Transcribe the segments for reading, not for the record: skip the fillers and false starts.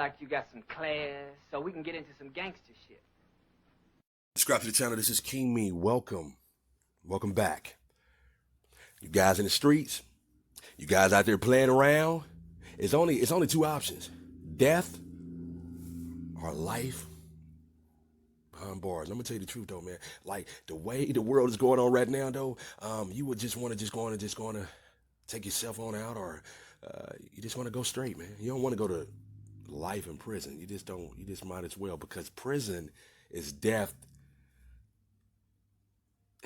like you got some class, so we can get into some gangster shit. Subscribe to the channel. This is King Me. Welcome back. You guys in the streets, you guys out there playing around. It's only two options: death or life behind bars. I'm gonna tell you the truth though, man. Like the way the world is going on right now, though, you would just want to take yourself on out, or you just want to go straight, man. You don't want to go to life in prison. You just might as well, because prison is death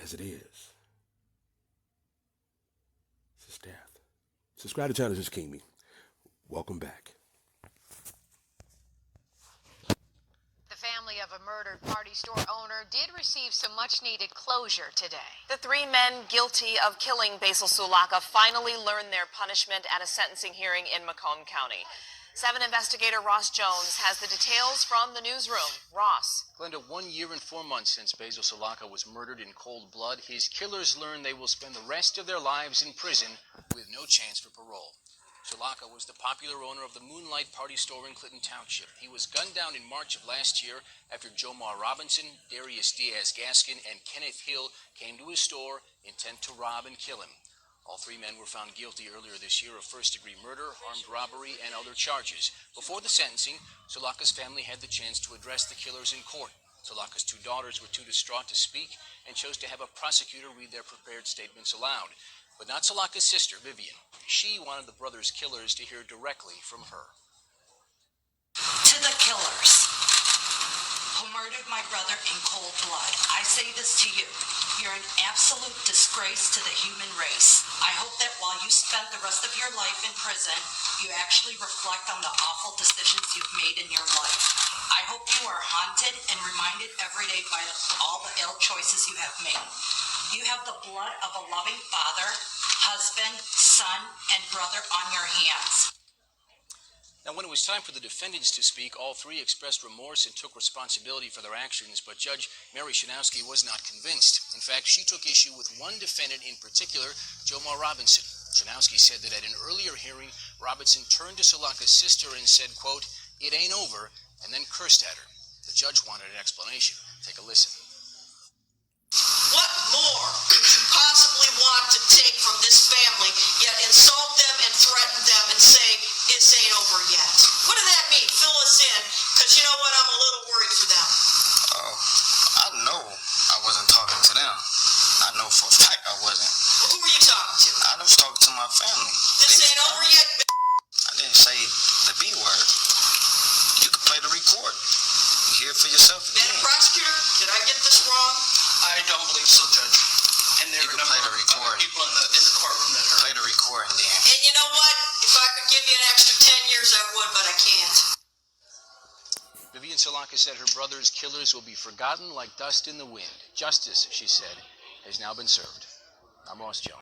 as it is. It's just death. Subscribe to the channel. This is King Me. Welcome back. The family of a murdered party store owner did receive some much-needed closure today. The three men guilty of killing Basil Sulaka finally learned their punishment at a sentencing hearing in Macomb County. 7 investigator Ross Jones has the details from the newsroom. Ross. Glenda, 1 year and 4 months since Basil Sulaka was murdered in cold blood, his killers learned they will spend the rest of their lives in prison with no chance for parole. Sulaka was the popular owner of the Moonlight Party store in Clinton Township. He was gunned down in March of last year after Jomar Robinson, Darius Diaz-Gaskin, and Kenneth Hill came to his store intent to rob and kill him. All 3 men were found guilty earlier this year of first-degree murder, armed robbery, and other charges. Before the sentencing, Sulaka's family had the chance to address the killers in court. Sulaka's 2 daughters were too distraught to speak and chose to have a prosecutor read their prepared statements aloud. But not Sulaka's sister, Vivian. She wanted the brothers' killers to hear directly from her. To the killers who murdered my brother in cold blood, I say this to you. You're an absolute disgrace to the human race. I hope that while you spent the rest of your life in prison, you actually reflect on the awful decisions you've made in your life. I hope you are haunted and reminded every day by all the ill choices you have made. You have the blood of a loving father, husband, son, and brother on your hands. Now, when it was time for the defendants to speak, all 3 expressed remorse and took responsibility for their actions, but Judge Mary Shanowski was not convinced. In fact, she took issue with one defendant in particular, Jomar Robinson. Shanowski said that at an earlier hearing, Robinson turned to Sulaka's sister and said, quote, "It ain't over," and then cursed at her. The judge wanted an explanation. Take a listen. What more could you possibly want to take from this family, yet insult them and threaten them and say, this ain't over yet? What does that mean? Fill us in, because you know what? I'm a little worried for them. I know I wasn't talking to them. I know for a fact I wasn't. Well, who were you talking to? I was talking to my family. This ain't over yet, I didn't say the B word. You can play the record. You hear it for yourself again. Madam Prosecutor, did I get this wrong? I don't believe so, Judge. And there You are a can play number the of record. other people in the courtroom that heard. Play the recording then. And you know what? If I could give you an extra 10 years, I would, but I can't. Vivian Sulaka said her brother's killers will be forgotten like dust in the wind. Justice, she said, has now been served. I'm Ross Jones.